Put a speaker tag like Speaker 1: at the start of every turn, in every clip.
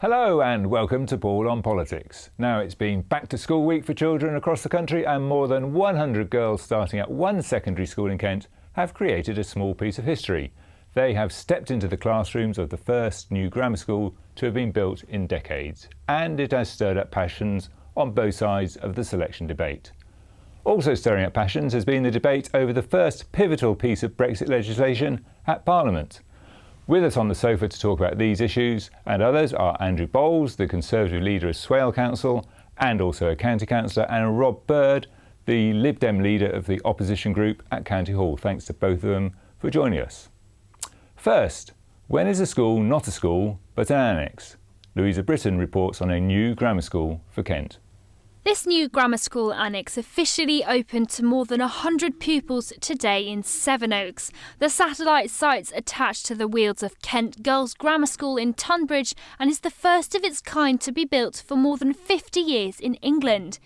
Speaker 1: Hello and welcome to Paul on Politics. Now it's been back to school week for children across the country, and more than 100 girls starting at one secondary school in Kent have created a small piece of history. They have stepped into the classrooms of the first new grammar school to have been built in decades, and it has stirred up passions on both sides of the selection debate. Also stirring up passions has been the debate over the first pivotal piece of Brexit legislation at Parliament. With us on the sofa to talk about these issues and others are Andrew Bowles, the Conservative leader of Swale Council and also a county councillor, and Rob Bird, the Lib Dem leader of the opposition group at County Hall. Thanks to both of them for joining us. First, when is a school not a school but an annex? Louisa Britton reports on a new grammar school for Kent.
Speaker 2: This new grammar school annex officially opened to more than 100 pupils today in Sevenoaks. The satellite site's attached to the Wealds of Kent Girls' Grammar School in Tunbridge and is the first of its kind to be built for more than 50 years in England.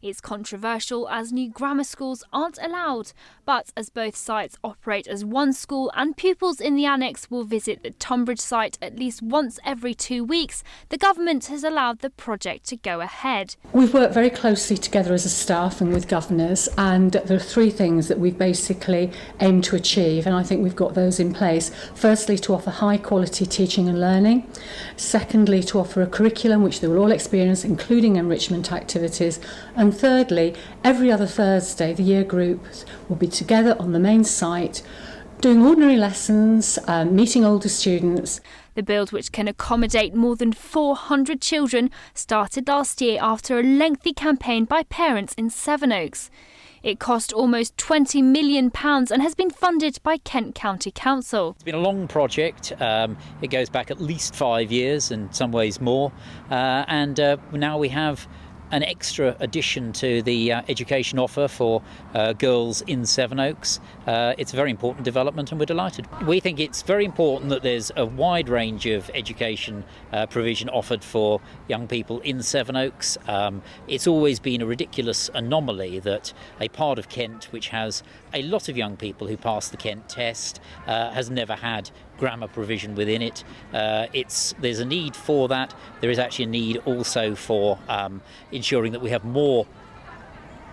Speaker 2: It's controversial as new grammar schools aren't allowed, but as both sites operate as one school and pupils in the annex will visit the Tunbridge site at least once every 2 weeks, the government has allowed the project to go ahead.
Speaker 3: We've worked very closely together as a staff and with governors, and there are three things that we've basically aimed to achieve, and I think we've got those in place. Firstly, to offer high quality teaching and learning. Secondly, to offer a curriculum which they will all experience, including enrichment activities. And thirdly, every other Thursday the year groups will be together on the main site doing ordinary lessons, meeting older students.
Speaker 2: The build, which can accommodate more than 400 children, started last year after a lengthy campaign by parents in Sevenoaks. It cost almost £20 million and has been funded by Kent County Council.
Speaker 4: It's been a long project. It goes back at least 5 years, in some ways more. And now we have an extra addition to the education offer for girls in Sevenoaks. It's a very important development and we're delighted. We think it's very important that there's a wide range of education provision offered for young people in Sevenoaks. It's always been a ridiculous anomaly that a part of Kent which has a lot of young people who pass the Kent test has never had grammar provision within it. There's a need for that. There is actually a need also for ensuring that we have more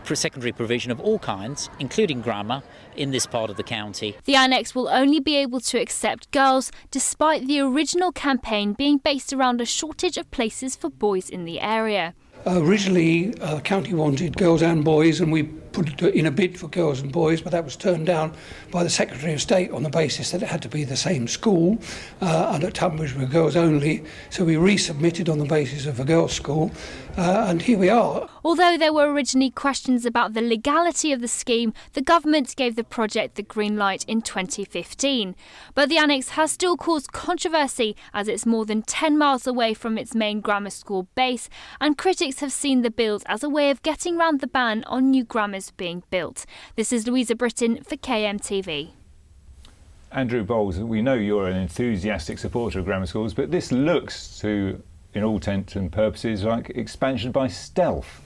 Speaker 4: secondary provision of all kinds, including grammar, in this part of the county.
Speaker 2: The annex will only be able to accept girls, despite the original campaign being based around a shortage of places for boys in the area.
Speaker 5: Originally, the county wanted girls and boys, and we put in a bid for girls and boys, but that was turned down by the Secretary of State on the basis that it had to be the same school, and at Tunbridge were girls only. So we resubmitted on the basis of a girls' school, and here we are.
Speaker 2: Although there were originally questions about the legality of the scheme, the government gave the project the green light in 2015. But the annex has still caused controversy as it's more than 10 miles away from its main grammar school base, and critics have seen the build as a way of getting round the ban on new grammars being built. This is Louisa Britton for KMTV.
Speaker 1: Andrew Bowles, we know you're an enthusiastic supporter of grammar schools, but this looks to, in all intents and purposes, like expansion by stealth.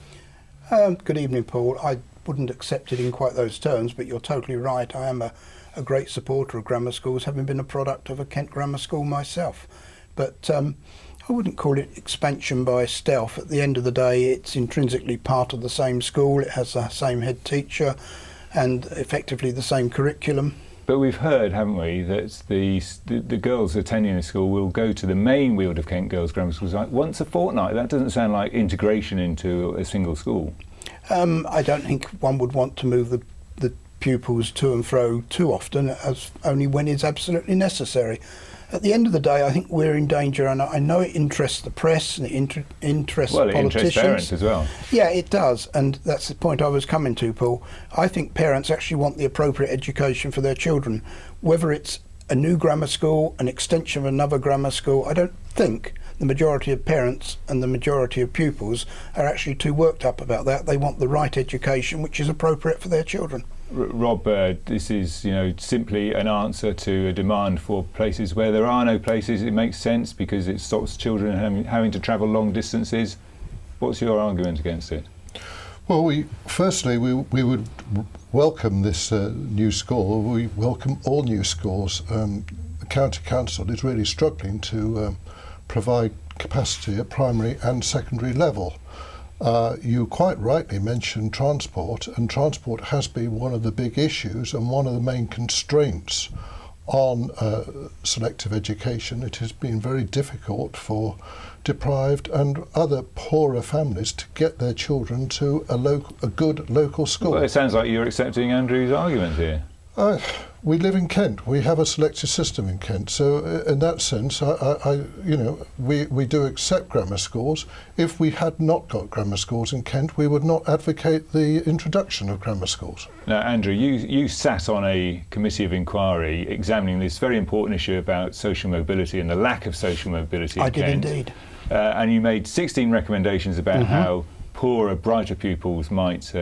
Speaker 6: Good evening, Paul. I wouldn't accept it in quite those terms, but you're totally right. I am a great supporter of grammar schools, having been a product of a Kent grammar school myself. But I wouldn't call it expansion by stealth. At the end of the day, it's intrinsically part of the same school. It has the same head teacher and effectively the same curriculum.
Speaker 1: But we've heard, haven't we, that the girls attending the school will go to the main Weald of Kent Girls' Grammar Schools like once a fortnight. That doesn't sound like integration into a single school.
Speaker 6: I don't think one would want to move the pupils to and fro too often, as only when it's absolutely necessary. At the end of the day, I think we're in danger, and I know it interests the press and it interests politicians.
Speaker 1: Well, it interests parents as well.
Speaker 6: Yeah, it does, and that's the point I was coming to, Paul. I think parents actually want the appropriate education for their children. Whether it's a new grammar school, an extension of another grammar school, I don't think the majority of parents and the majority of pupils are actually too worked up about that. They want the right education which is appropriate for their children.
Speaker 1: Rob Bird, this is, simply an answer to a demand for places where there are no places. It makes sense because it stops children having to travel long distances. What's your argument against it?
Speaker 7: Well, we would welcome this new school. We welcome all new schools. The County Council is really struggling to provide capacity at primary and secondary level. You quite rightly mentioned transport, and transport has been one of the big issues and one of the main constraints on selective education. It has been very difficult for deprived and other poorer families to get their children to a good local school.
Speaker 1: Well, it sounds like you're accepting Andrew's argument here.
Speaker 7: We live in Kent. We have a selective system in Kent. So in that sense, we do accept grammar schools. If we had not got grammar schools in Kent, we would not advocate the introduction of grammar schools.
Speaker 1: Now, Andrew, you sat on a committee of inquiry examining this very important issue about social mobility and the lack of social mobility in Kent.
Speaker 6: I did indeed.
Speaker 1: And you made 16 recommendations about how poorer, brighter pupils might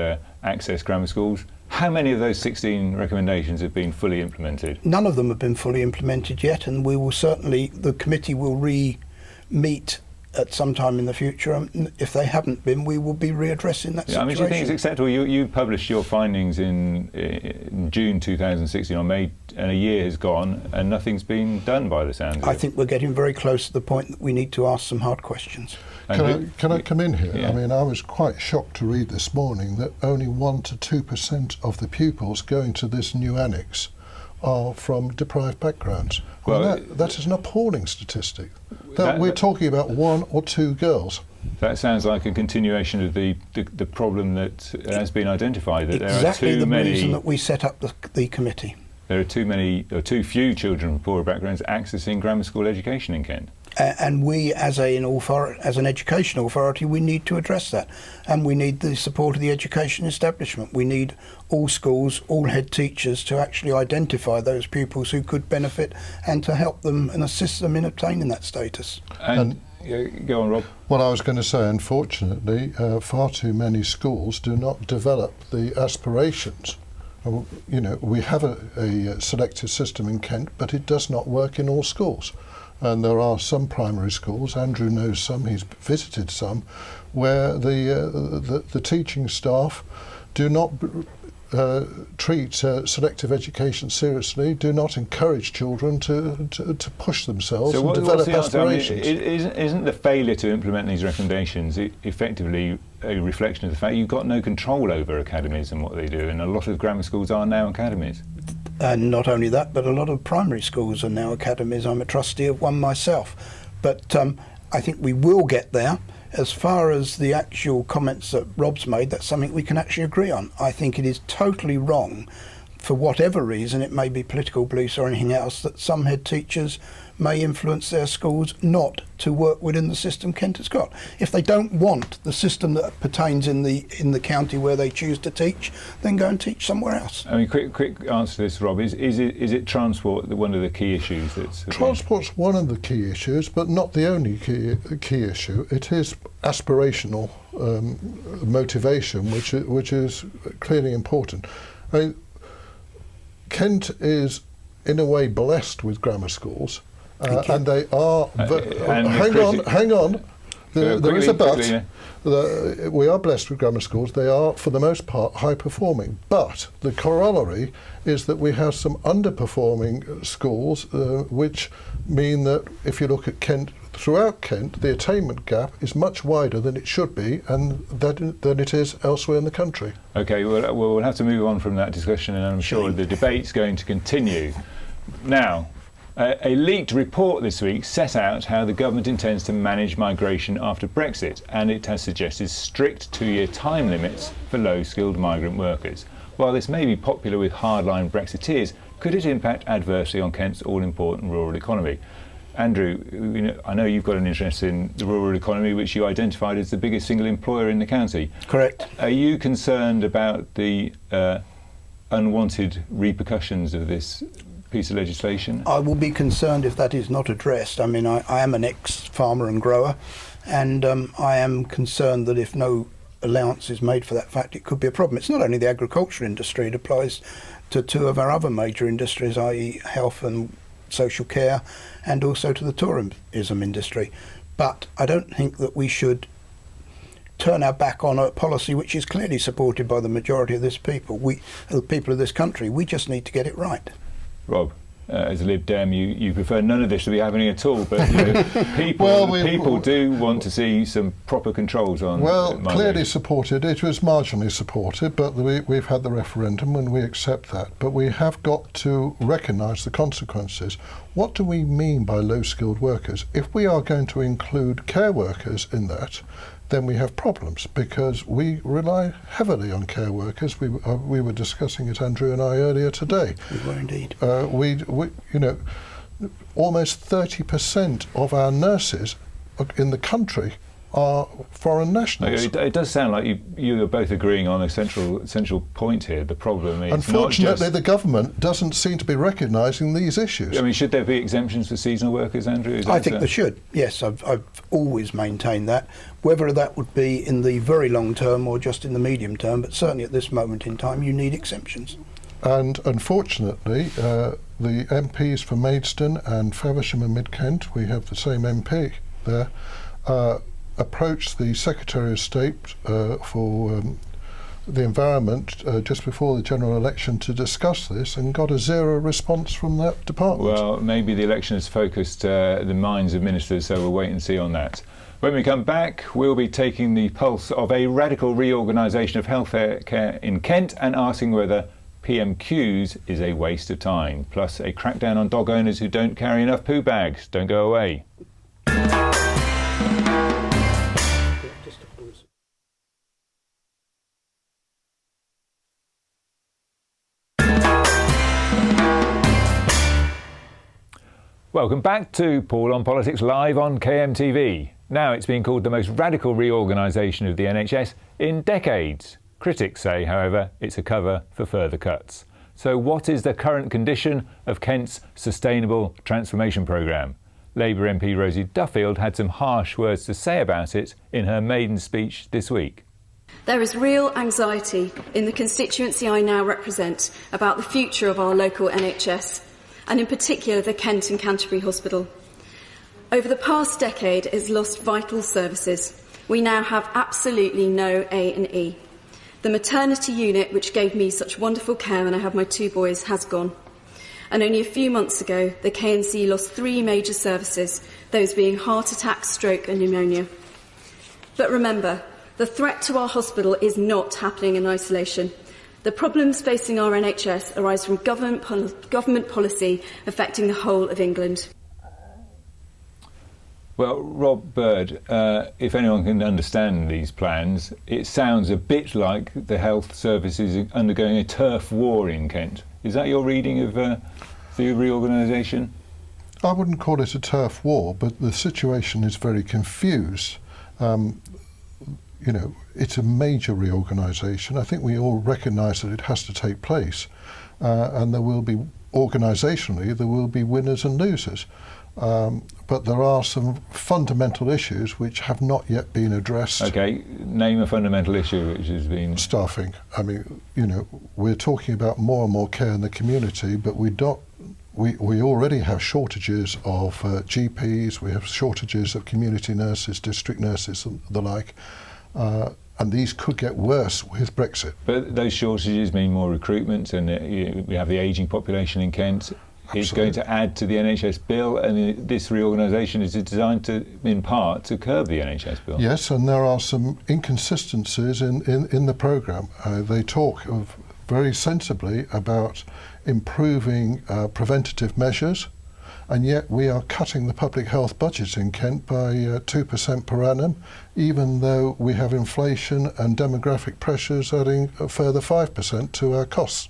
Speaker 1: access grammar schools. How many of those 16 recommendations have been fully implemented?
Speaker 6: None of them have been fully implemented yet, and we will certainly, the committee will re-meet at some time in the future. And if they haven't been, we will be readdressing that situation.
Speaker 1: I mean, do you think it's acceptable? You published your findings in June 2016 on May, and a year has gone and nothing's been done by the sound of it.
Speaker 6: I think we're getting very close to the point that we need to ask some hard questions.
Speaker 7: Can I come in here?
Speaker 1: Yeah.
Speaker 7: I mean, I was quite shocked to read this morning that only 1 to 2% of the pupils going to this new annex are from deprived backgrounds. Well, that is an appalling statistic. We're talking about 1 or 2 girls.
Speaker 1: That sounds like a continuation of the problem that has been identified, that
Speaker 6: exactly
Speaker 1: there are too many.
Speaker 6: Reason that we set up the committee.
Speaker 1: There are too few children from poorer backgrounds accessing grammar school education in Kent.
Speaker 6: And we, as an education authority, we need to address that. And we need the support of the education establishment. We need all schools, all head teachers to actually identify those pupils who could benefit and to help them and assist them in obtaining that status.
Speaker 1: And go on, Rob.
Speaker 7: Well, I was going to say, unfortunately, far too many schools do not develop the aspirations. We have a selective system in Kent, but it does not work in all schools. And there are some primary schools, Andrew knows some, he's visited some, where the teaching staff do not treat selective education seriously, do not encourage children to push themselves and develop aspirations.
Speaker 1: I mean, isn't the failure to implement these recommendations effectively a reflection of the fact you've got no control over academies and what they do, and a lot of grammar schools are now academies?
Speaker 6: And not only that, but a lot of primary schools are now academies. I'm a trustee of one myself. But I think we will get there. As far as the actual comments that Rob's made, that's something we can actually agree on. I think it is totally wrong, for whatever reason, it may be political beliefs or anything else, that some head teachers may influence their schools not to work within the system Kent has got. If they don't want the system that pertains in the county where they choose to teach, then go and teach somewhere else.
Speaker 1: I mean, quick answer to this, Rob. Is it transport one of the key issues?
Speaker 7: Transport's one of the key issues, but not the only key issue. It is aspirational motivation, which is clearly important. I mean, Kent is, in a way, blessed with grammar schools. And they are. Hang on. There is a but. We are blessed with grammar schools. They are, for the most part, high performing. But the corollary is that we have some underperforming schools, which mean that if you look at Kent, throughout Kent, the attainment gap is much wider than it should be, and than it is elsewhere in the country. Okay,
Speaker 1: well, we'll have to move on from that discussion, and I'm sure the debate's going to continue. Now. A leaked report this week set out how the government intends to manage migration after Brexit, and it has suggested strict 2-year time limits for low-skilled migrant workers. While this may be popular with hardline Brexiteers, could it impact adversely on Kent's all-important rural economy? Andrew, I know you've got an interest in the rural economy, which you identified as the biggest single employer in the county.
Speaker 6: Correct.
Speaker 1: Are you concerned about the unwanted repercussions of this piece of legislation?
Speaker 6: I will be concerned if that is not addressed. I mean, I am an ex-farmer and grower, and I am concerned that if no allowance is made for that fact, it could be a problem. It's not only the agriculture industry, it applies to 2 of our other major industries, i.e. health and social care, and also to the tourism industry. But I don't think that we should turn our back on a policy which is clearly supported by the majority of the people of this country. We just need to get it right.
Speaker 1: Rob? as a Lib Dem, you prefer none of this to be happening at all, but people do want to see some proper controls on.
Speaker 7: Well, clearly supported. It was marginally supported, but we've had the referendum and we accept that. But we have got to recognise the consequences. What do we mean by low-skilled workers? If we are going to include care workers in that, then we have problems, because we rely heavily on care workers. We were discussing it, Andrew and I, earlier today.
Speaker 6: We were indeed.
Speaker 7: Almost 30% of our nurses in the country are foreign nationals.
Speaker 1: It does sound like you are both agreeing on a central point here. The problem is,
Speaker 7: unfortunately, the government doesn't seem to be recognising these issues.
Speaker 1: I mean, should there be exemptions for seasonal workers, Andrew?
Speaker 6: I think there should. Yes, I've always maintained that. Whether that would be in the very long term or just in the medium term, but certainly at this moment in time, you need exemptions.
Speaker 7: And unfortunately, the MPs for Maidstone and Faversham and Mid Kent, we have the same MP there, approached the Secretary of State for the Environment just before the general election to discuss this, and got a zero response from that department.
Speaker 1: Well, maybe the election has focused the minds of ministers, so we'll wait and see on that. When we come back, we'll be taking the pulse of a radical reorganisation of healthcare care in Kent and asking whether PMQs is a waste of time, plus a crackdown on dog owners who don't carry enough poo bags. Don't go away. Welcome back to Paul on Politics live on KMTV. Now it's being called the most radical reorganisation of the NHS in decades. Critics say, however, it's a cover for further cuts. So what is the current condition of Kent's Sustainable Transformation Programme? Labour MP Rosie Duffield had some harsh words to say about it in her maiden speech this week.
Speaker 8: There is real anxiety in the constituency I now represent about the future of our local NHS, and in particular the Kent and Canterbury Hospital. Over the past decade, it has lost vital services. We now have absolutely no A&E. The maternity unit, which gave me such wonderful care when I had my two boys, has gone. And only a few months ago, the KNC lost 3 major services, those being heart attack, stroke and pneumonia. But remember, the threat to our hospital is not happening in isolation. The problems facing our NHS arise from government policy affecting the whole of England.
Speaker 1: Well, Rob Bird, if anyone can understand these plans, it sounds a bit like the health service is undergoing a turf war in Kent. Is that your reading of the reorganisation?
Speaker 7: I wouldn't call it a turf war, but the situation is very confused. It's a major reorganisation. I think we all recognise that it has to take place, and there will be, organisationally, there will be winners and losers. But there are some fundamental issues which have not yet been addressed.
Speaker 1: Okay, name a fundamental issue which has been...
Speaker 7: Staffing. I mean, we're talking about more and more care in the community, but we already have shortages of GPs, we have shortages of community nurses, district nurses and the like, and these could get worse with Brexit.
Speaker 1: But those shortages mean more recruitment, and we have the ageing population in Kent.
Speaker 7: Absolutely.
Speaker 1: It's going to add to the NHS bill, and this reorganisation is designed to, in part, to curb the NHS bill.
Speaker 7: Yes, and there are some inconsistencies in the programme. They talk very sensibly about improving preventative measures, and yet we are cutting the public health budget in Kent by 2% per annum, even though we have inflation and demographic pressures adding a further 5% to our costs.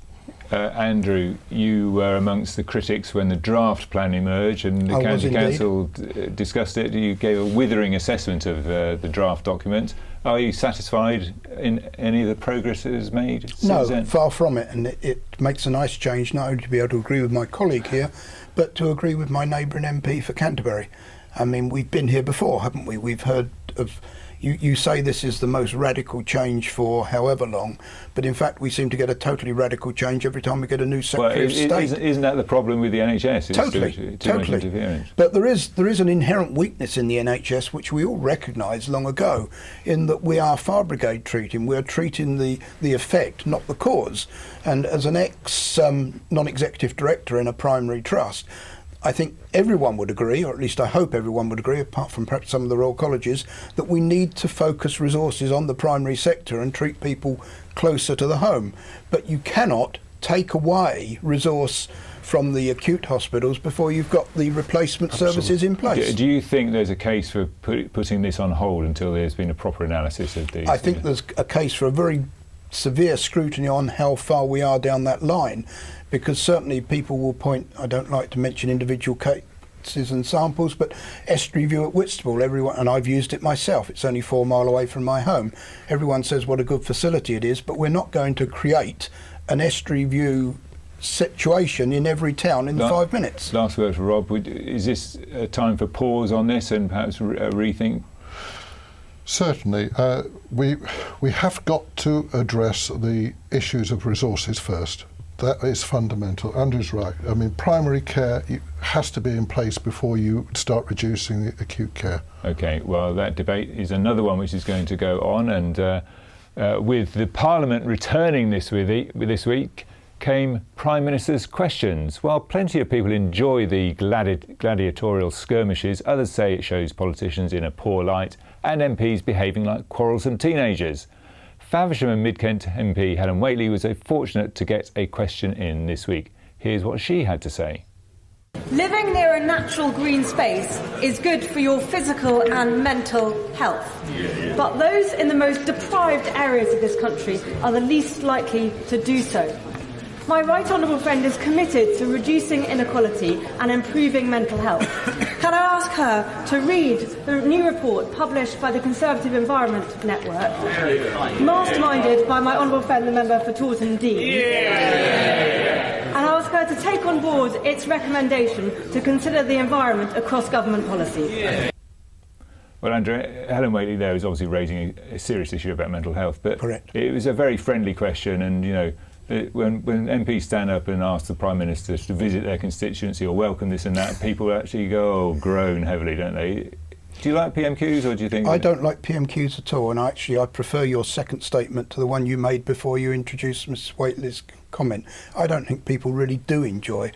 Speaker 1: Andrew, you were amongst the critics when the draft plan emerged, and the County Council discussed it. You gave a withering assessment of the draft document. Are you satisfied in any of the progress that is made?
Speaker 6: No, far from it, and it makes a nice change not only to be able to agree with my colleague here, but to agree with my neighbouring MP for Canterbury. I mean, we've been here before, haven't we? We've heard of, you say this is the most radical change for however long, but in fact we seem to get a totally radical change every time we get a new Secretary of State.
Speaker 1: Isn't that the problem with the NHS? It's
Speaker 6: Totally.
Speaker 1: too much interference.
Speaker 6: But there is an inherent weakness in the NHS which we all recognised long ago, in that we are fire brigade treating. We're treating the effect, not the cause. And as an non-executive director in a primary trust, I think everyone would agree, or at least I hope everyone would agree, apart from perhaps some of the Royal Colleges, that we need to focus resources on the primary sector and treat people closer to the home. But you cannot take away resource from the acute hospitals before you've got the replacement services in place.
Speaker 1: Do you think there's a case for putting this on hold until there's been a proper analysis of these?
Speaker 6: I think there's a case for a very severe scrutiny on how far we are down that line, because certainly people will point, I don't like to mention individual cases and samples, but Estuary View at Whitstable, everyone, and I've used it myself, it's only 4 miles away from my home, everyone says what a good facility it is, but we're not going to create an Estuary View situation in every town in 5 minutes.
Speaker 1: Last word for Rob, is this a time for pause on this and perhaps a rethink?
Speaker 7: Certainly. We have got to address the issues of resources first. That is fundamental. Andrew's right. I mean, primary care has to be in place before you start reducing the acute care. OK,
Speaker 1: well, that debate is another one which is going to go on, and with the Parliament returning this week came Prime Minister's questions. While plenty of people enjoy the gladiatorial skirmishes, others say it shows politicians in a poor light and MPs behaving like quarrelsome teenagers. Faversham and Mid-Kent MP Helen Whately was fortunate to get a question in this week. Here's what she had to say.
Speaker 9: Living near a natural green space is good for your physical and mental health. But those in the most deprived areas of this country are the least likely to do so. My right honourable friend is committed to reducing inequality and improving mental health. Can I ask her to read the new report published by the Conservative Environment Network, masterminded by my honourable friend, the member for Taunton Dean, and ask her to take on board its recommendation to consider the environment across government policy?
Speaker 1: Well, Andrew, Helen Whately there is obviously raising a serious issue about mental health, but
Speaker 6: correct.
Speaker 1: It was a very friendly question, and you know, when MPs stand up and ask the Prime Minister to visit their constituency or welcome this and that, people actually go, groan heavily, don't they? Do you like PMQs, or do you think...
Speaker 6: I don't like PMQs at all, and I prefer your second statement to the one you made before you introduced Ms Whately's comment. I don't think people really do enjoy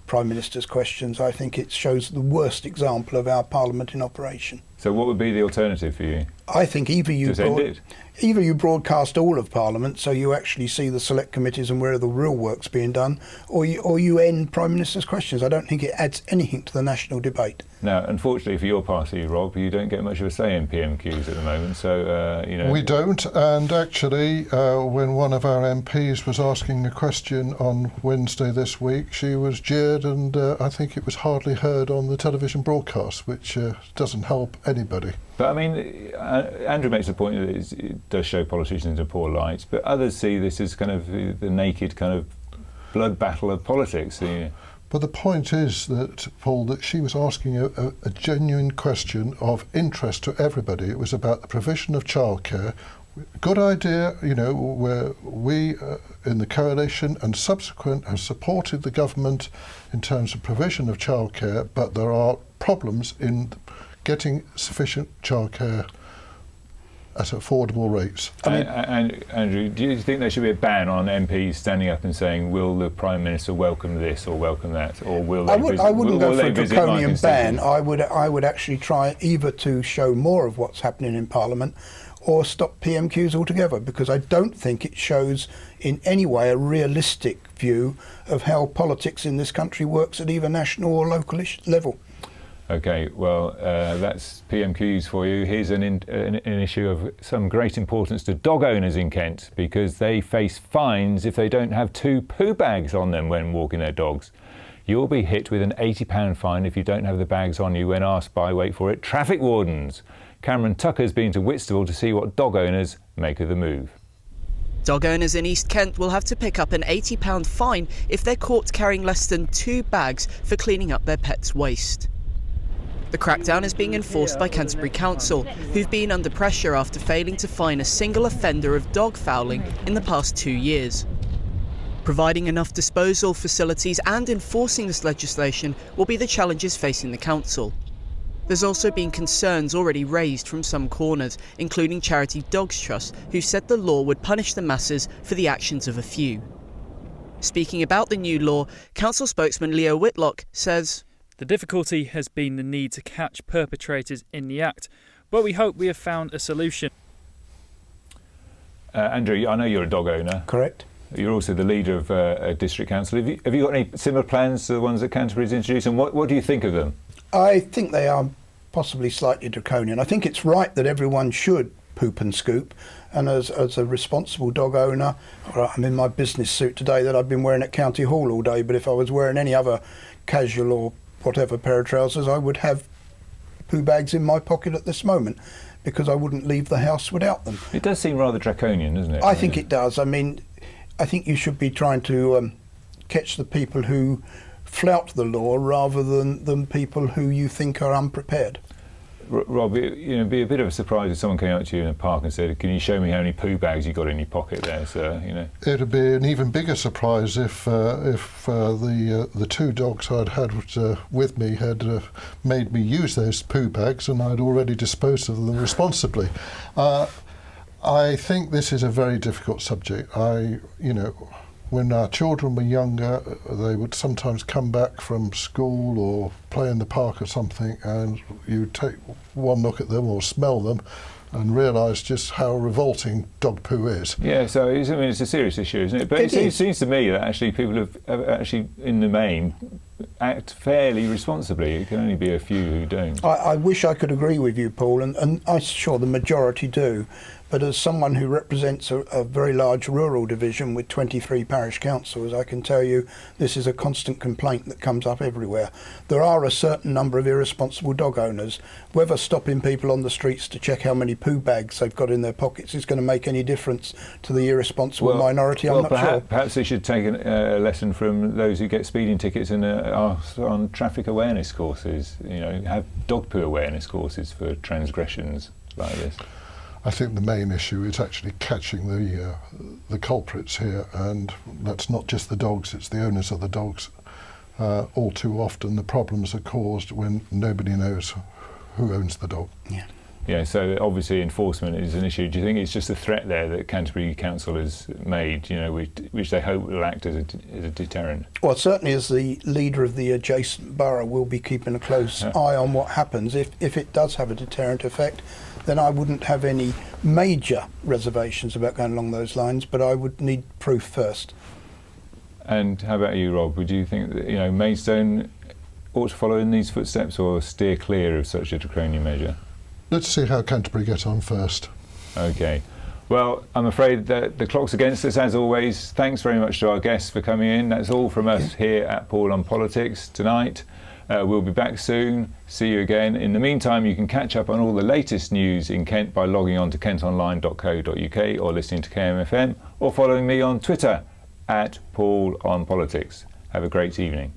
Speaker 6: Prime Minister's questions. I think it shows the worst example of our Parliament in operation.
Speaker 1: So what would be the alternative for you?
Speaker 6: I think either you broadcast all of Parliament so you actually see the select committees and where the real work's being done, or you end Prime Minister's questions. I don't think it adds anything to the national debate.
Speaker 1: Now, unfortunately for your party, Rob, you don't get much of a say in PMQs at the moment, so, you know...
Speaker 7: We don't, and actually, when one of our MPs was asking a question on Wednesday this week, she was jeered, and I think it was hardly heard on the television broadcast, which doesn't help anybody.
Speaker 1: But I mean, Andrew makes the point that it does show politicians in poor light, but others see this as kind of the naked kind of blood battle of politics. You know.
Speaker 7: But the point is that, Paul, that she was asking a genuine question of interest to everybody. It was about the provision of childcare. Good idea, you know, where we in the coalition and subsequent have supported the government in terms of provision of childcare, but there are problems in getting sufficient childcare at affordable rates.
Speaker 1: And Andrew, do you think there should be a ban on MPs standing up and saying, will the Prime Minister welcome this or welcome that, or will they
Speaker 6: I wouldn't go for a
Speaker 1: visit
Speaker 6: draconian ban. I would actually try either to show more of what's happening in Parliament or stop PMQs altogether, because I don't think it shows in any way a realistic view of how politics in this country works at either national or local level.
Speaker 1: OK, well, that's PMQs for you. Here's an issue of some great importance to dog owners in Kent, because they face fines if they don't have 2 poo bags on them when walking their dogs. You'll be hit with an £80 fine if you don't have the bags on you when asked by, wait for it, traffic wardens. Cameron Tucker's been to Whitstable to see what dog owners make of the move.
Speaker 10: Dog owners in East Kent will have to pick up an £80 fine if they're caught carrying less than 2 bags for cleaning up their pet's waste. The crackdown is being enforced by Canterbury Council, who've been under pressure after failing to fine a single offender of dog fouling in the past 2 years. Providing enough disposal facilities and enforcing this legislation will be the challenges facing the council. There's also been concerns already raised from some corners, including Charity Dogs Trust, who said the law would punish the masses for the actions of a few. Speaking about the new law, council spokesman Leo Whitlock says,
Speaker 11: "The difficulty has been the need to catch perpetrators in the act, but we hope we have found a solution."
Speaker 1: Andrew, I know you're a dog owner.
Speaker 6: Correct.
Speaker 1: You're also the leader of a district council. Have you got any similar plans to the ones that Canterbury's introduced, and what do you think of them? I
Speaker 6: think they are possibly slightly draconian. I think it's right that everyone should poop and scoop, and as a responsible dog owner, I'm in my business suit today that I've been wearing at County Hall all day, but if I was wearing any other casual or whatever pair of trousers, I would have poo bags in my pocket at this moment because I wouldn't leave the house without them.
Speaker 1: It does seem rather draconian, doesn't it?
Speaker 6: I think it does. I mean, I think you should be trying to catch the people who flout the law rather than people who you think are unprepared.
Speaker 1: Rob, it'd be a bit of a surprise if someone came up to you in a park and said, "Can you show me how many poo bags you got in your pocket there, sir?"
Speaker 7: It'd be an even bigger surprise if the two dogs I'd had with me had made me use those poo bags and I'd already disposed of them responsibly. I think this is a very difficult subject. When our children were younger, they would sometimes come back from school or play in the park or something, and you take one look at them or smell them and realise just how revolting dog poo is.
Speaker 1: Yeah, so it's a serious issue, isn't it? But it seems to me that actually people have actually, in the main, act fairly responsibly. It can only be a few who don't.
Speaker 6: I wish I could agree with you, Paul, and I'm sure the majority do. But as someone who represents a very large rural division with 23 parish councils, I can tell you this is a constant complaint that comes up everywhere. There are a certain number of irresponsible dog owners. Whether stopping people on the streets to check how many poo bags they've got in their pockets is going to make any difference to the irresponsible minority, I'm not sure.
Speaker 1: Perhaps they should take a lesson from those who get speeding tickets and are on traffic awareness courses. Have dog poo awareness courses for transgressions like this.
Speaker 7: I think the main issue is actually catching the culprits here, and that's not just the dogs, it's the owners of the dogs. All too often the problems are caused when nobody knows who owns the dog.
Speaker 1: Yeah, so obviously enforcement is an issue. Do you think it's just a threat there that Canterbury Council has made, which they hope will act as a deterrent? Well,
Speaker 6: certainly as the leader of the adjacent borough, we'll be keeping a close eye on what happens. If it does have a deterrent effect, then I wouldn't have any major reservations about going along those lines, but I would need proof first.
Speaker 1: And how about you, Rob? Would you think that Maidstone ought to follow in these footsteps or steer clear of such a draconian measure?
Speaker 7: Let's see how Canterbury get on first.
Speaker 1: OK. Well, I'm afraid that the clock's against us, as always. Thanks very much to our guests for coming in. That's all from us here at Paul on Politics tonight. We'll be back soon. See you again. In the meantime, you can catch up on all the latest news in Kent by logging on to kentonline.co.uk or listening to KMFM or following me on Twitter at Paul on Politics. Have a great evening.